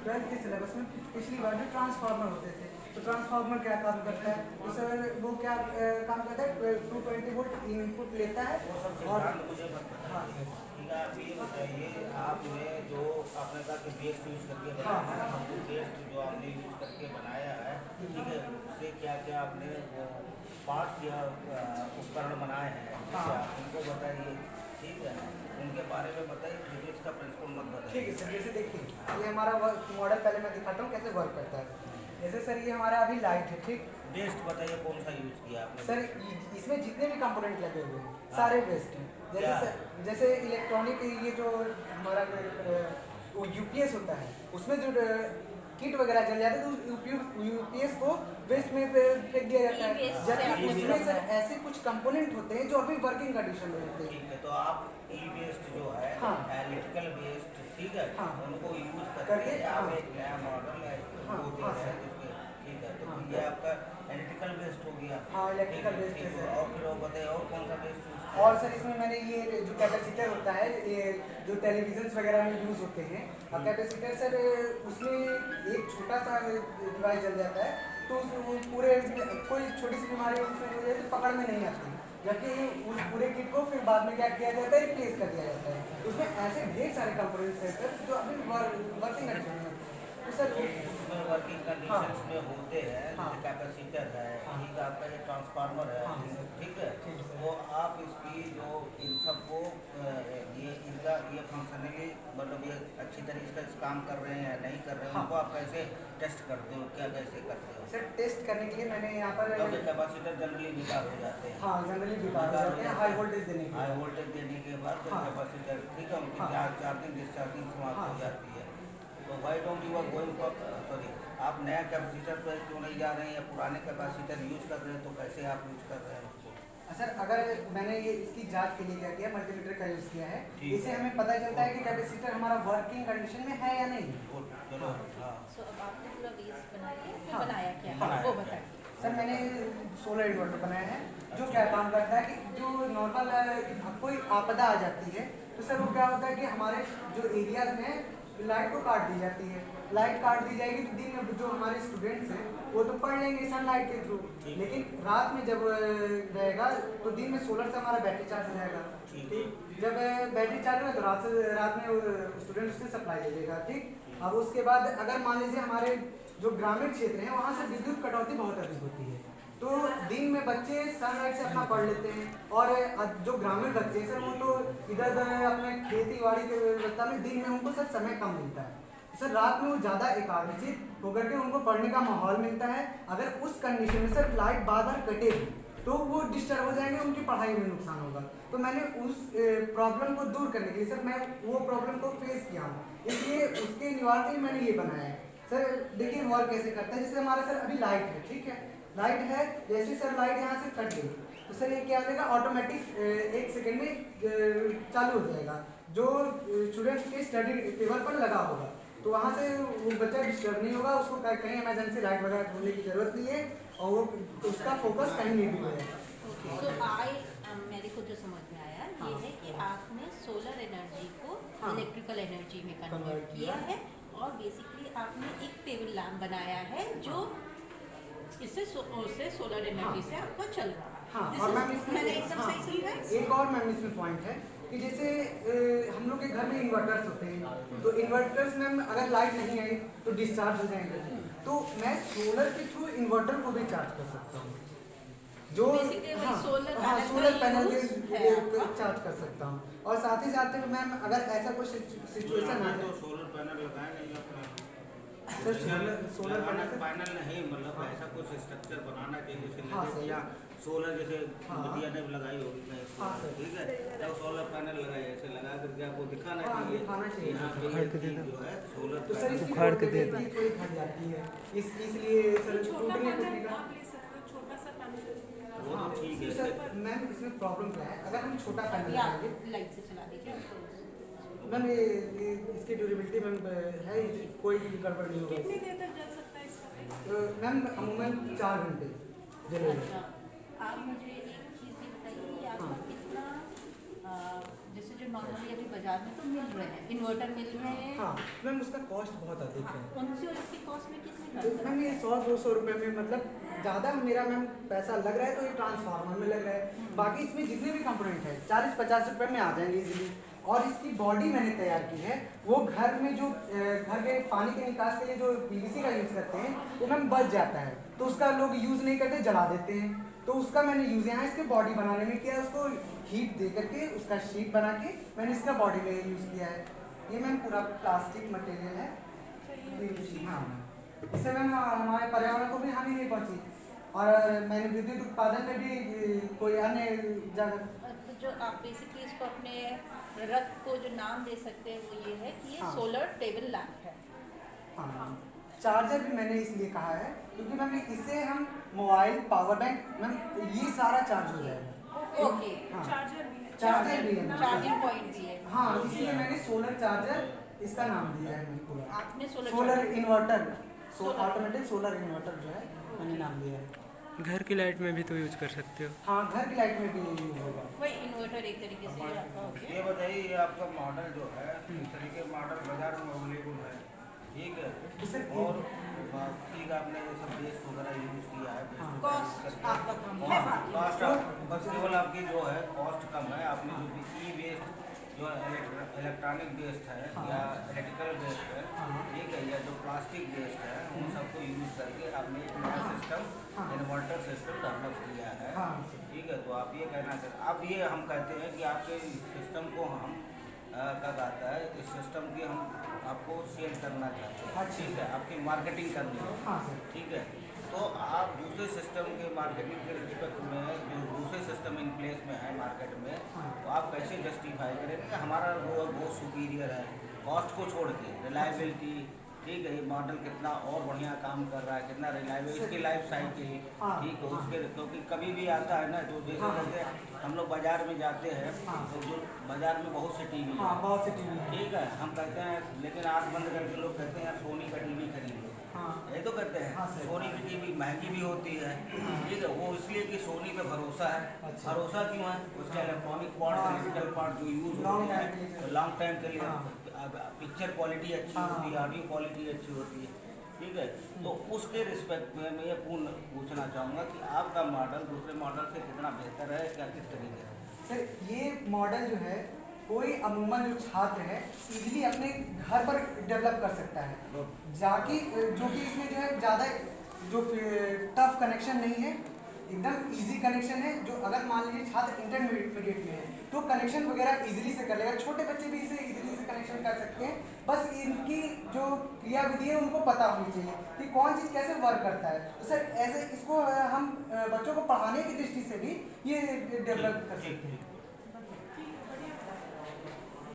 12th के syllabus में पिछली बार जो ट्रांसफार्मर होते थे, तो ट्रांसफार्मर क्या काम करता है, तो सर वो क्या काम करता है, 220 वोल्ट इनपुट लेता है और हाँ आप ये बताइए, आपने जो आपने कहा कि बेस्ट यूज करके बनाया है, बेस्ट जो आपने यूज करके बनाया है, ठीक है, उससे क्या क्या आपने पार्ट या उपकरण बनाए हैं, आप उनको बताइए, ठीक है, उनके बारे में बताइए, फिजिक्स का प्रिंसिपल मत बताइए। ठीक है सर। जैसे देखिए ये हमारा मॉडल पहले मैं दिखाता हूँ कैसे वर्क करता है। जैसे सर ये हमारा अभी लाइट है, ठीक। बेस्ट बताइए कौन सा यूज किया आपने? सर इसमें जितने भी कंपोनेंट लगे हुए हैं सारे बेस्ट हैं। जैसे सर जैसे इलेक्ट्रॉनिक ये जो हमारा वो यूपीएस होता है, उसमें जो किट वगैरह चल जाते हैं तो यूपीएस को वेस्ट में फेंक दिया जाता है, जबकि उसमें सर ऐसे कुछ कंपोनेंट होते हैं जो अभी वर्किंग कंडीशन में होते हैं। ठीक है, तो आप ई वेस्ट जो है, हाँ, इलेक्ट्रिकल वेस्ट, ठीक है, हाँ, उनको यूज करके आप एक नया मॉडल है, जिसके, ठीक है, तो ये आपका इलेक्ट्रिकल वेस्ट हो गया। हाँ इलेक्ट्रिकल वेस्ट है सर। और फिर वो बताइए और कौन सा वेस्ट? और सर इसमें मैंने ये जो कैपेसिटर होता है, ये जो टेलीविजन वगैरह में यूज़ होते हैं, और कैपेसिटर सर उसमें एक छोटा सा डिवाइस जल जाता है तो वो पूरे कोई छोटी सी बीमारी उसमें हो जाए तो पकड़ में नहीं आती, जबकि उस पूरे किट को फिर बाद में क्या किया जाता है, रिप्लेस कर दिया जाता है। उसमें ऐसे ढेर सारे कंपोनेंट्स हैं सर जो अभी वर्किंग कंडीशन में, तो सर उसमें वर्किंग कंडीशंस में होते हैं, जैसे कैपेसिटर है, ठीक है, आपका ये ट्रांसफार्मर है, ठीक है, तो आप इसकी जो इन सबको ये इनका ये फंक्शनली मतलब ये अच्छी तरीके से काम कर रहे हैं या नहीं कर रहे हैं, उनको आप कैसे टेस्ट करते हो, क्या कैसे करते हो? सर टेस्ट करने के लिए मैंने यहाँ पर कैपेसिटर जनरली बेकार हो जाते हैं। हाँ जनरली बेकार हो जाते हैं हाई वोल्टेज देने के, हाई वोल्टेज देने के बाद फिर कैपेसिटर, ठीक है, उनकी चार्जिंग डिस्चार्जिंग समाप्त हो जाती है, तो why don't you are going for, sorry, आप नया कैपेसिटर पर क्यों नहीं जा रहे हैं, या पुराने कैपेसिटर यूज कर रहे हैं, तो कैसे आप यूज कर रहे हैं उसको? सर अगर मैंने ये इसकी जांच के लिए क्या किया, मल्टीमीटर का यूज़ किया है, इससे हमें पता चलता है कि कैपेसिटर हमारा वर्किंग कंडीशन में है या नहीं। चलो, हाँ। सो अब आपने पूरा बेस बनाया क्या वो बताइए। सर मैंने सोलर इन्वर्टर बनाया है जो क्या काम करता है कि जो नॉर्मल कोई आपदा आ जाती है तो सर वो क्या होता है कि हमारे जो एरियाज में लाइट को काट दी जाती है, लाइट काट दी जाएगी तो दिन में जो हमारे स्टूडेंट्स हैं वो तो पढ़ लेंगे सनलाइट के थ्रू, लेकिन रात में जब रहेगा तो दिन में सोलर से हमारा बैटरी चार्ज हो जाएगा, ठीक। जब बैटरी चार्ज होगा तो रात में स्टूडेंट से सप्लाई दे देगा, ठीक। अब उसके बाद अगर मान लीजिए हमारे जो ग्रामीण क्षेत्र हैं वहाँ से विद्युत कटौती बहुत अधिक होती है, तो दिन में बच्चे सनलाइट से अपना पढ़ लेते हैं, और जो ग्रामीण बच्चे हैं सर वो तो इधर उधर अपने खेती बाड़ी के व्यवस्था में दिन में उनको सर समय कम मिलता है, सर रात में वो ज़्यादा एकाग्रचित होकर के उनको पढ़ने का माहौल मिलता है। अगर उस कंडीशन में सर लाइट बार बार कटेगी तो वो डिस्टर्ब हो जाएंगे, उनकी पढ़ाई में नुकसान होगा, तो मैंने उस प्रॉब्लम को दूर करने के लिए सर मैं वो प्रॉब्लम को फेस किया हूँ, इसलिए उसके निवारण के लिए मैंने ये बनाया है। सर देखिए वर्क कैसे करता है, जैसे हमारा सर अभी लाइट है, ठीक है, लाइट है, जैसे सर लाइट यहाँ से कट गई तो सर ये क्या होगा, ऑटोमेटिक 1 सेकेंड में चालू हो जाएगा, जो स्टूडेंट्स के स्टडी टेबल पर लगा होगा, तो वहाँ से वो बच्चा डिस्टर्ब नहीं होगा, उसको कहीं इमरजेंसी लाइट वगैरह खोलने की जरूरत नहीं है, और वो उसका फोकस कहीं नहीं भी होगा। तो मेरे को जो समझ में आया ये है कि आपने सोलर एनर्जी को इलेक्ट्रिकल एनर्जी में कन्वर्ट किया है, और बेसिकली आपने एक टेबल लैम्प बनाया है जो इससे सोलर एनर्जी से आपका चल रहा है। हाँ, और मैम इसमें एक और मैम इसमें पॉइंट है कि जैसे हम लोग के घर में इन्वर्टर्स होते हैं, तो इन्वर्टर्स में अगर लाइट नहीं आई तो डिस्चार्ज हो जाएंगे, तो मैं सोलर के थ्रू इन्वर्टर को भी चार्ज कर सकता हूँ, जो सोलर पैनल के चार्ज कर सकता हूँ, और साथ ही साथ मैम अगर ऐसा कुछ सिचुएशन है तो सोलर पैनल लगाए नहीं अपने सर, सोलर पैनल नहीं, मतलब ऐसा कुछ स्ट्रक्चर बनाना चाहिए जैसे या सोलर जैसे बतिया ने लगाई होगी कहीं, ठीक है, तो सोलर पैनल लगाए, ऐसे लगा करके आपको दिखाना चाहिए यहाँ पे जो है सोलर, तो सर इसकी उखाड़ के दे थोड़ी घट जाती है, इसलिए सर टूटने का वो तो ठीक है सर। मैम इसमें प्रॉब्लम क्या है, अगर हम छोटा पैनल लगाएंगे, लाइट से चला दीजिए मैम ये इसकी ड्यूरेबिलिटी मैम है, कोई गड़बड़ नहीं होगा। कितनी देर तक जल सकता है इसका? मैम अमूमन 4 घंटे जलेगा। अच्छा, आप मुझे एक चीज़ ये बताइए कि आपका कितना जैसे जो नॉर्मली अभी बाजार में तो मिल रहे हैं, इन्वर्टर मिल रहे हैं, हाँ मैम उसका कॉस्ट बहुत अधिक है उनसे और इसकी कॉस्ट में कितनी फर्क है? मैम ये 100-200 रुपये में मतलब ज़्यादा मेरा मैम पैसा लग रहा है तो ये ट्रांसफार्मर में लग रहा है, बाकी इसमें जितने भी कंपोनेंट है 40-50 रुपये में आ जाएंगे इजीली। और इसकी बॉडी मैंने तैयार की है, वो घर में जो घर के पानी के निकास के लिए जो पीवीसी का यूज़ करते हैं वो मैम बच जाता है, तो उसका लोग यूज़ नहीं करते, जला देते हैं। तो उसका मैंने यूज़ यहाँ इसके बॉडी बनाने में किया, उसको हीट दे करके उसका शीट बना के मैंने इसका बॉडी में यूज़ किया है। ये मैम पूरा प्लास्टिक मटेरियल है। हाँ मैम, इससे मैम हमारे पर्यावरण को भी हानि नहीं पहुँची, और मैंने विद्युत उत्पादन में भी कोई अन्य जगह। तो जो आप बेसिकली इसको अपने रथ को जो नाम दे सकते हैं वो ये है कि ये हाँ। सोलर टेबल लैंप है। हाँ चार्जर भी मैंने इसलिए कहा है क्योंकि मैम इससे हम मोबाइल, पावर बैंक मैम ये सारा चार्ज हो जाएगा। ओके, हाँ चार्जर भी है। चार्जर भी है मैम। चार्जिंग पॉइंट भी है। हाँ इसलिए मैंने सोलर चार्जर इसका नाम दिया है मैम पूरा। आपने solar inverter, automatic solar inverter जो है मैंने नाम दिया है। घर की लाइट में भी तो यूज कर सकते हो। हाँ घर की लाइट में भी यूज होगा। वही इन्वर्टर एक तरीके से आपका हो गया। ये बताइए, ये आपका मॉडल जो है इस तरीके मॉडल बाजार में अवेलेबल है, ठीक है? इससे और ठीक आपने ये सब बेस्ट वगैरह यूज़ किया है, कॉस्ट आपका कम है, बाकी कॉस्ट बस केवल आपकी जो है कॉस्ट कम है। आपने जो बिजली बेस्ड जो इलेक्ट्रॉनिक बेस्ड है या इलेक्ट्रिकल बेस्ड है, ठीक है, या जो प्लास्टिक बेस्ड है, उन सबको यूज़ करके आपने एक नया सिस्टम इन्वर्टर सिस्टम डेवलप किया है, हाँ। ठीक है? तो आप ये कहना चाहते, अब ये हम कहते हैं कि आपके सिस्टम को हम क्या कहता है, इस सिस्टम की हम आपको सेल करना चाहते हैं, ठीक है, आपकी मार्केटिंग करनी है, हाँ सर। ठीक है? तो आप दूसरे सिस्टम के मार्केटिंग के रिस्पेक्ट में जो दूसरे सिस्टम इन प्लेस में है मार्केट में, तो आप कैसे जस्टिफाई करेंगे हमारा वो बहुत सुपीरियर है कॉस्ट को छोड़ के, रिलायबिलिटी, ठीक है, ये मॉडल कितना और बढ़िया काम कर रहा है, कितना रिलायबल, इसकी लाइफ साइकिल, ठीक है, उसके क्योंकि कभी भी आता है ना जो जैसे कहते हैं हम लोग बाजार में जाते हैं तो जो बाजार में बहुत से टीवी हाँ है, बहुत सी टीवी है। ठीक है, हम कहते हैं लेकिन आँख बंद करके लोग कहते हैं यार सोनी का टीवी खरीद लो, हाँ ये तो कहते हैं। हाँ सर। सोनी की टीवी महंगी भी होती है, ठीक है, वो इसलिए कि सोनी पे भरोसा है। अच्छा। भरोसा क्यों है? उसका इलेक्ट्रॉनिक पार्ट, हाँ। इलेक्ट्रिकल पार्ट जो यूज Long होते time के लिए। हैं लॉन्ग टाइम के लिए, हाँ। पिक्चर क्वालिटी अच्छी हाँ। होती है, ऑडियो क्वालिटी अच्छी होती है, ठीक है। तो उसके रिस्पेक्ट में मैं ये पूर्ण पूछना चाहूँगा कि आपका मॉडल दूसरे मॉडल से कितना बेहतर है, क्या किस तरीके से? सर ये मॉडल जो है कोई अमूमन जो छात्र है इजीली अपने घर पर डेवलप कर सकता है, जाकि जो कि इसमें जो है ज़्यादा जो टफ कनेक्शन नहीं है, एकदम इजी कनेक्शन है। जो अगर मान लीजिए छात्र इंटरमीडिएट में है तो कनेक्शन वगैरह इजीली से कर लेगा, छोटे बच्चे भी इसे इजीली से कनेक्शन कर सकते हैं। बस इनकी जो क्रियाविधि है उनको पता होनी चाहिए कि कौन चीज़ कैसे वर्क करता है। तो सर ऐसे इसको हम बच्चों को पढ़ाने की दृष्टि से भी ये डेवलप कर सकते हैं।